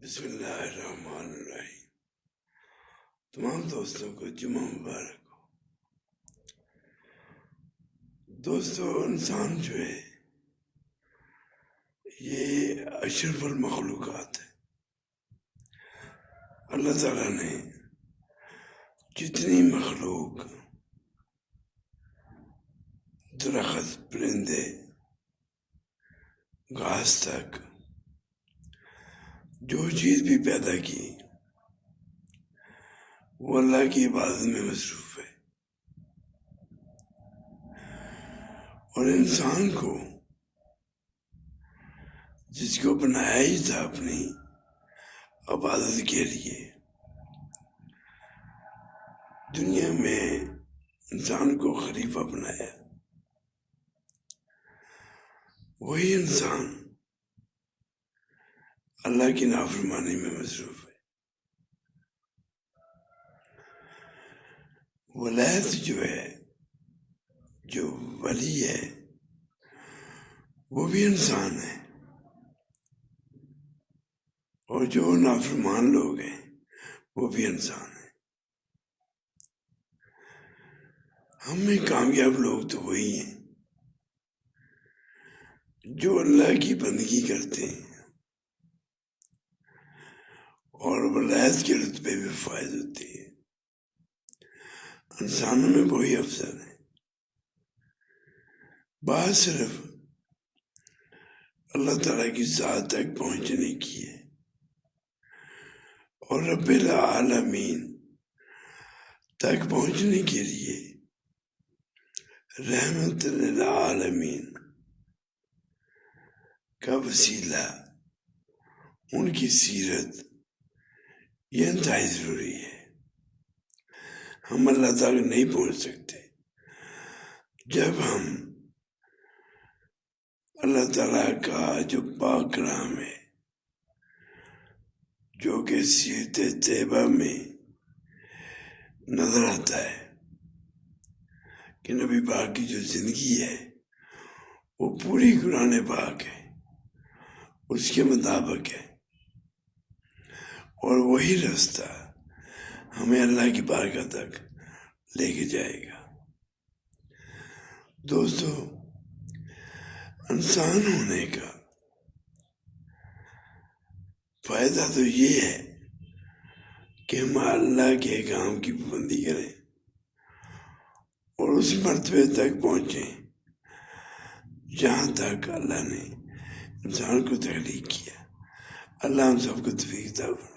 بسم اللہ الرحمن الرحیم۔ تمام دوستوں کو جمعہ مبارک ہو۔ دوستو، انسان جو ہے یہ اشرف المخلوقات ہے۔ اللہ تعالیٰ نے جتنی مخلوق، درخت، پرندے، گھاس تک جو چیز بھی پیدا کی وہ اللہ کی عبادت میں مصروف ہے، اور انسان کو جس کو بنایا ہی تھا اپنی عبادت کے لیے، دنیا میں انسان کو خلیفہ بنایا، وہی انسان اللہ کی نافرمانی میں مصروف ہے۔ ولایت جو ہے، جو ولی ہے، وہ بھی انسان ہے، اور جو نافرمان لوگ ہیں وہ بھی انسان ہیں۔ ہم میں کامیاب لوگ تو وہی ہیں جو اللہ کی بندگی کرتے ہیں اور ولایت کے رتبے میں فائز ہوتے ہیں۔ انسانوں میں وہی افضل ہے۔ بات صرف اللہ تعالیٰ کی ذات تک پہنچنے کی ہے، اور رب العالمین تک پہنچنے کے لیے رحمت للعالمین کا وسیلہ، ان کی سیرت، یہ انتہائی ضروری ہے۔ ہم اللہ تعالیٰ نہیں پہنچ سکتے جب ہم اللہ تعالیٰ کا جو پاک کلام ہے، جو کہ سیرت طیبہ میں نظر آتا ہے کہ نبی پاک کی جو زندگی ہے وہ پوری قرآن پاک ہے، اس کے مطابق ہے، اور وہی راستہ ہمیں اللہ کی بارگاہ تک لے کے جائے گا۔ دوستو، انسان ہونے کا فائدہ تو یہ ہے کہ ہم اللہ کے کام کی پابندی کریں اور اس مرتبے تک پہنچیں جہاں تک اللہ نے انسان کو تخلیق کیا۔ اللہ ہم سب کو توفیق عطا فرمائے۔